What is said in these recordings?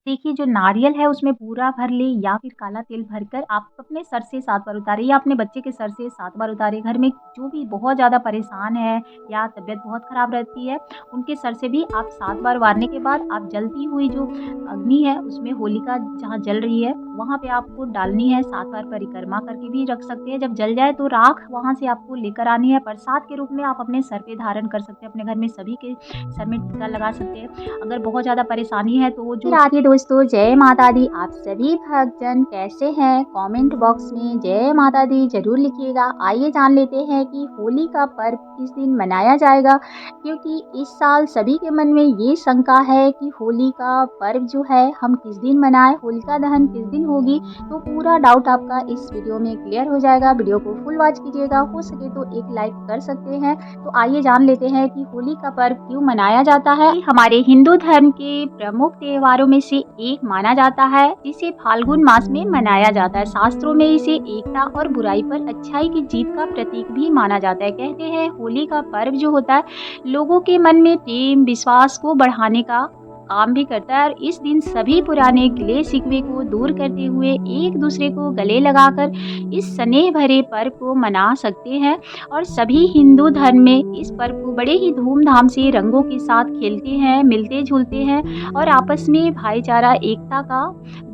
देखिए जो नारियल है उसमें बूरा भर ले या फिर काला तिल भरकर आप अपने सर से 7 बार उतारें या अपने बच्चे के सर से 7 बार उतारें। घर में जो भी बहुत ज़्यादा परेशान है या तबीयत बहुत ख़राब रहती है, उनके सर से भी आप 7 बार उबारने के बाद आप जलती हुई जो अग्नि है उसमें होलिका जहाँ जल रही है, वहाँ पे आपको डालनी है। 7 बार परिक्रमा करके भी रख सकते हैं। जब जल जाए तो राख वहाँ से आपको लेकर आनी है। प्रसाद के रूप में आप अपने सर पे धारण कर सकते हैं। अपने घर में सभी के सर में टीका लगा सकते हैं। अगर बहुत ज़्यादा परेशानी है तो वो जो राधे दोस्तों, जय माता दी। आप सभी भक्तजन कैसे हैं? कमेंट बॉक्स में जय माता दी जरूर लिखिएगा। आइए जान लेते हैं कि होली का पर्व किस दिन मनाया जाएगा, क्योंकि इस साल सभी के मन में ये शंका है कि होली का पर्व जो है हम किस दिन मनाएं, होलिका दहन किस दिन होगी। तो पूरा डाउट आपका इस वीडियो में क्लियर हो जाएगा। वीडियो को फुल वॉच कीजिएगा, हो सके तो एक लाइक कर सकते हैं। तो आइए जान लेते हैं कि होली का पर्व क्यों मनाया जाता है। हमारे हिंदू धर्म के प्रमुख त्योहारों में से एक माना जाता है, जिसे फाल्गुन मास में मनाया जाता है। शास्त्रों में इसे एकता और बुराई पर अच्छाई की जीत का प्रतीक भी माना जाता है। कहते हैं होली का पर्व जो होता है लोगों के मन में प्रेम विश्वास को बढ़ाने का काम भी करता है, और इस दिन सभी पुराने गिले शिकवे को दूर करते हुए एक दूसरे को गले लगाकर इस स्नेह भरे पर्व को मना सकते हैं। और सभी हिंदू धर्म में इस पर्व को बड़े ही धूमधाम से रंगों के साथ खेलते हैं, मिलते जुलते हैं और आपस में भाईचारा एकता का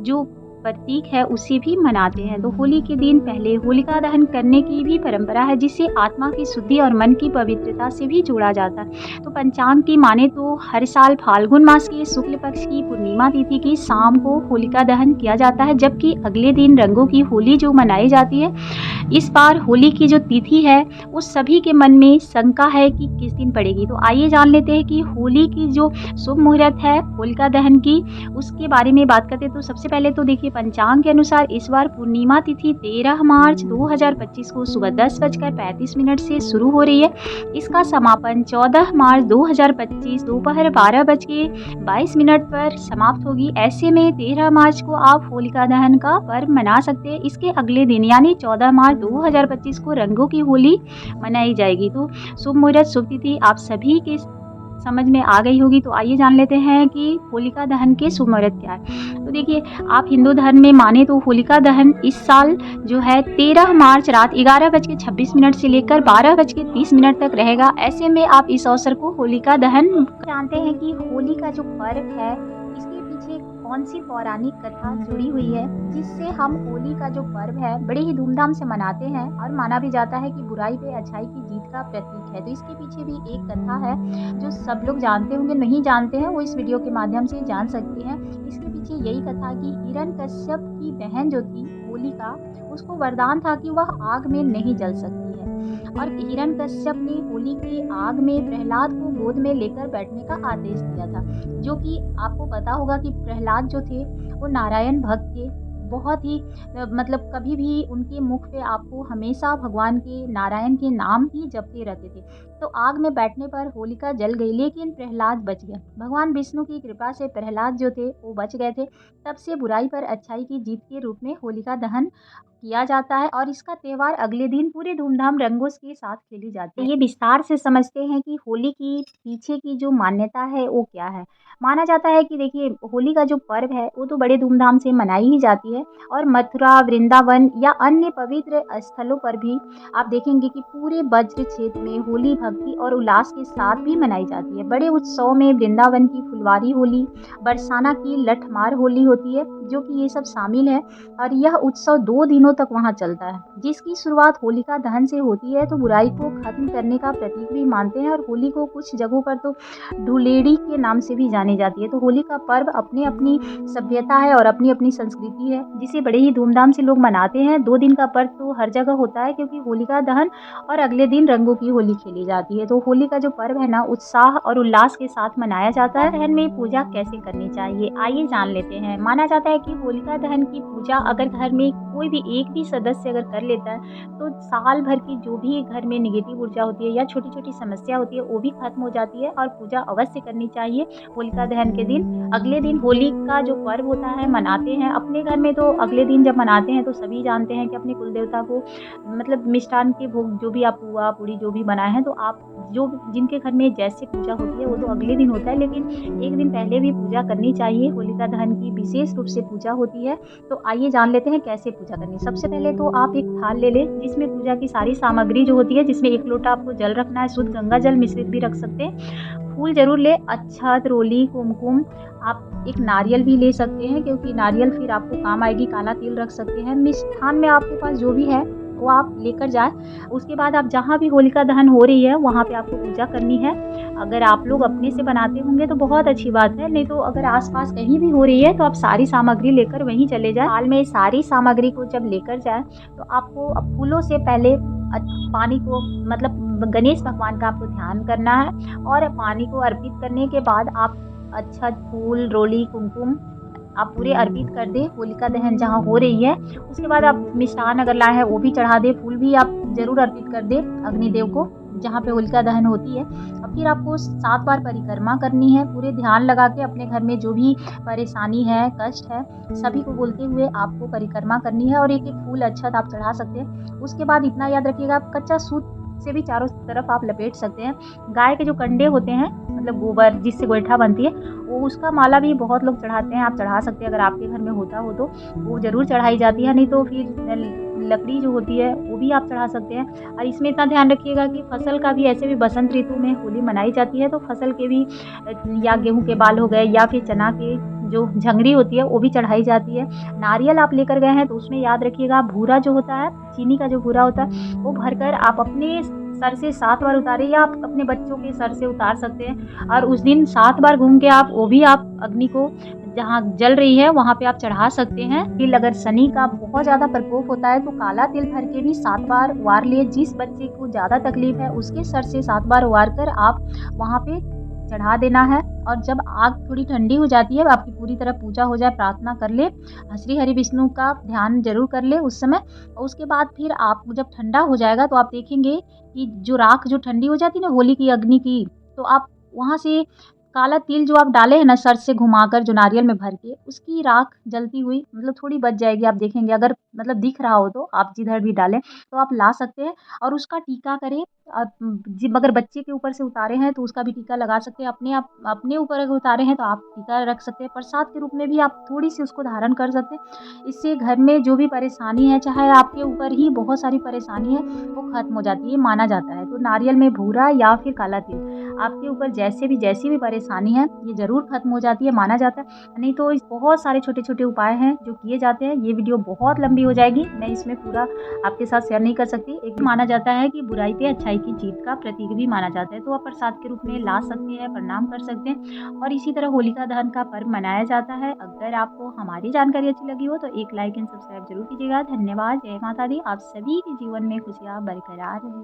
जो प्रतीक है उसे भी मनाते हैं। तो होली के दिन पहले होलिका दहन करने की भी परंपरा है, जिससे आत्मा की शुद्धि और मन की पवित्रता से भी जोड़ा जाता है। तो पंचांग की माने तो हर साल फाल्गुन मास के शुक्ल पक्ष की पूर्णिमा तिथि की शाम को होलिका दहन किया जाता है, जबकि अगले दिन रंगों की होली जो मनाई जाती है। इस बार होली की जो तिथि है उस सभी के मन में शंका है कि किस दिन पड़ेगी। तो आइए जान लेते हैं कि होली की जो शुभ मुहूर्त है होलिका दहन की, उसके बारे में बात करते हैं। तो सबसे पहले तो देखिए पंचांग के अनुसार इस बार पूर्णिमा तिथि 13 मार्च 2025 को सुबह 10:35 से शुरू हो रही है। इसका समापन 14 मार्च 2025 दोपहर 12:22 पर समाप्त होगी। ऐसे में 13 मार्च को आप होलिका दहन का पर्व मना सकते हैं। इसके अगले दिन यानी 14 मार्च 2025 को रंगों की होली मनाई जाएगी। तो शुभ मुहूर्त शुभ तिथि आप सभी के समझ में आ गई होगी। तो आइए जान लेते हैं कि होलिका दहन के शुभ मुहूर्त क्या है। तो देखिए आप हिंदू धर्म में माने तो होलिका दहन इस साल जो है 13 मार्च रात 11:26 से लेकर 12:30 तक रहेगा। ऐसे में आप इस अवसर को होलिका दहन जानते हैं कि होली का जो पर्व है इसके पीछे कौन सी पौराणिक कथा जुड़ी हुई है, जिससे हम होली का जो पर्व है बड़े ही धूमधाम से मनाते हैं और माना भी जाता है कि बुराई पे अच्छाई की जीत का प्रतीक है। तो इसके पीछे भी एक कथा है जो सब लोग जानते होंगे, नहीं जानते हैं वो इस वीडियो के माध्यम से जान सकते हैं। इसके पीछे यही कथा कि हिरण्यकश्यप की बहन जो थी होलिका, उसको वरदान था कि वह आग में नहीं जल सकती है, और हिरण्यकश्यप ने होली के आग में प्रहलाद को गोद में लेकर बैठने का आदेश दिया था। जो कि आपको पता होगा कि प्रहलाद जो थे वो नारायण भक्त थे, बहुत ही मतलब कभी भी उनके मुख पे आपको हमेशा भगवान के नारायण के नाम ही जपते रहते थे। तो आग में बैठने पर होलिका जल गई, लेकिन प्रहलाद बच गया। भगवान विष्णु की कृपा से प्रहलाद जो थे वो बच गए थे। तब से बुराई पर अच्छाई की जीत के रूप में होलिका दहन किया जाता है, और इसका त्यौहार अगले दिन पूरे धूमधाम रंगों के साथ खेली जाती है। ये विस्तार से समझते हैं कि होली की पीछे की जो मान्यता है वो क्या है। माना जाता है कि देखिए होली का जो पर्व है वो तो बड़े धूमधाम से मनाई ही जाती है, और मथुरा वृंदावन या अन्य पवित्र स्थलों पर भी आप देखेंगे कि पूरे ब्रज क्षेत्र में होली भक्ति और उल्लास के साथ भी मनाई जाती है। बड़े उत्सव में वृंदावन की फुलवारी होली, बरसाना की लठमार होली होती है, जो कि ये सब शामिल है। और यह उत्सव 2 दिनों तक वहाँ चलता है, जिसकी शुरुआत होलिका दहन से होती है। तो बुराई को खत्म करने का प्रतीक भी मानते हैं, और होली को कुछ जगहों पर तो धुलेड़ी के नाम से भी जानी जाती है। तो होली का पर्व अपनी अपनी सभ्यता है और अपनी अपनी संस्कृति है, जिसे बड़े ही धूमधाम से लोग मनाते हैं। 2 दिन का पर्व तो हर जगह होता है, क्योंकि होलिका दहन और अगले दिन रंगों की होली खेली जाती है। तो होली का जो पर्व है ना उत्साह और उल्लास के साथ मनाया जाता है। दहन में पूजा कैसे करनी चाहिए आइए जान लेते हैं। माना जाता है कि होलिका दहन की पूजा पूजा अगर घर में कोई भी एक भी सदस्य अगर कर लेता है, तो साल भर की जो भी घर में नेगेटिव ऊर्जा होती है या छोटी-छोटी समस्या होती है, वो भी खत्म हो जाती है और पूजा अवश्य करनी चाहिए होलिका दहन के दिन। अगले दिन होली का जो पर्व होता है मनाते हैं, अपने घर में तो अगले दिन जब मनाते हैं तो सभी जानते हैं कि अपने कुल देवता को मतलब मिष्ठान के भोग जो भी आप पुआ, पूड़ी जो भी बनाए हैं, तो आप जो जिनके घर में जैसे पूजा होती है वो तो अगले दिन होता है, लेकिन 1 दिन पहले भी पूजा करनी चाहिए। होलिका दहन की विशेष रूप से पूजा होती है। तो आइए जान लेते हैं कैसे पूजा करनी है। सबसे पहले तो आप एक थाल ले लें जिसमें पूजा की सारी सामग्री जो होती है, जिसमें 1 लोटा आपको जल रखना है, शुद्ध गंगा जल मिश्रित भी रख सकते हैं। फूल ज़रूर लें, अक्षत, रोली, कुमकुम, आप एक नारियल भी ले सकते हैं क्योंकि नारियल फिर आपको काम आएगी, काला तिल रख सकते हैं। मिष्ठान में आपके पास जो भी है वो आप लेकर जाएँ। उसके बाद आप जहाँ भी होलिका दहन हो रही है वहाँ पे आपको पूजा करनी है। अगर आप लोग अपने से बनाते होंगे तो बहुत अच्छी बात है, नहीं तो अगर आस-पास कहीं भी हो रही है तो आप सारी सामग्री लेकर वहीं चले जाएँ। थाल में सारी सामग्री को जब लेकर जाएँ तो आपको फूलों से पहले पानी को मतलब गणेश भगवान का आपको ध्यान करना है और पानी को अर्पित करने के बाद आप अक्षत, फूल, रोली, कुमकुम आप पूरे अर्पित कर दें होलिका दहन जहाँ हो रही है। उसके बाद आप मिष्ठान अगर लाए हैं वो भी चढ़ा दें, फूल भी आप ज़रूर अर्पित कर दें अग्निदेव को जहाँ पे होलिका दहन होती है। अब फिर आपको 7 बार परिक्रमा करनी है, पूरे ध्यान लगा के अपने घर में जो भी परेशानी है, कष्ट है, सभी को बोलते हुए आपको परिक्रमा करनी है और एक-एक फूल अक्षत आप चढ़ा सकते हैं। उसके बाद इतना याद रखिएगा आप कच्चा सूत से भी चारों तरफ आप लपेट सकते हैं। गाय के जो कंडे होते हैं मतलब गोबर जिससे गोइठा बनती है, वो उसका माला भी बहुत लोग चढ़ाते हैं, आप चढ़ा सकते हैं अगर आपके घर में होता हो तो, वो ज़रूर चढ़ाई जाती है, नहीं तो फिर लकड़ी जो होती है वो भी आप चढ़ा सकते हैं। और इसमें इतना ध्यान रखिएगा कि फसल का भी ऐसे भी बसंत ऋतु में होली मनाई जाती है, तो फसल के भी या गेहूँ के बाल हो गए या फिर चना के जो झंगरी होती है वो भी चढ़ाई जाती है। नारियल आप लेकर गए हैं तो उसमें याद रखिएगा भूरा जो होता है, चीनी का जो भूरा होता है, वो भरकर आप अपने सर से 7 बार उतारें या आप अपने बच्चों के सर से उतार सकते हैं और उस दिन 7 बार घूम के आप वो भी आप अग्नि को जहाँ जल रही है वहाँ पे आप चढ़ा सकते हैं। तिल अगर शनि का बहुत ज़्यादा प्रकोप होता है तो काला तिल भर के भी 7 बार वार लिए, जिस बच्चे को ज़्यादा तकलीफ है उसके सर से 7 बार वार कर आप वहाँ पे चढ़ा देना है। और जब आग थोड़ी ठंडी हो जाती है, आपकी पूरी तरह पूजा हो जाए, प्रार्थना कर ले, श्री हरि विष्णु का ध्यान ज़रूर कर ले उस समय। और उसके बाद फिर आप जब ठंडा हो जाएगा तो आप देखेंगे कि जो राख जो ठंडी हो जाती है ना होली की अग्नि की, तो आप वहाँ से काला तिल जो आप डाले हैं ना सर से घुमाकर जो नारियल में भर के, उसकी राख जलती हुई मतलब थोड़ी बच जाएगी, आप देखेंगे अगर मतलब दिख रहा हो तो आप जिधर भी डालें तो आप ला सकते हैं और उसका टीका करें। जी अगर बच्चे के ऊपर से उतारे हैं तो उसका भी टीका लगा सकते हैं, अपने आप अपने ऊपर अगर उतारे हैं तो आप टीका रख सकते हैं, प्रसाद के रूप में भी आप थोड़ी-सी उसको धारण कर सकते हैं। इससे घर में जो भी परेशानी है, चाहे आपके ऊपर ही बहुत सारी परेशानी है, वो खत्म हो जाती है, माना जाता है। तो नारियल में भूरा या फिर काला तिल आपके ऊपर जैसी भी परेशानी है, ये ज़रूर खत्म हो जाती है, माना जाता है। नहीं तो इस बहुत सारे छोटे-छोटे उपाय हैं जो किए जाते हैं। ये वीडियो बहुत लंबी हो जाएगी, मैं इसमें पूरा आपके साथ शेयर नहीं कर सकती। एक माना जाता है कि बुराई पे अच्छाई की जीत का प्रतीक भी माना जाता है, तो आप प्रसाद के रूप में ला सकते हैं, प्रणाम कर सकते हैं और इसी तरह होलिका दहन का पर्व मनाया जाता है। अगर आपको हमारी जानकारी अच्छी लगी हो तो एक लाइक एंड सब्सक्राइब ज़रूर कीजिएगा। धन्यवाद। जय माता दी। आप सभी के जीवन में खुशियाँ बरकरार रहें।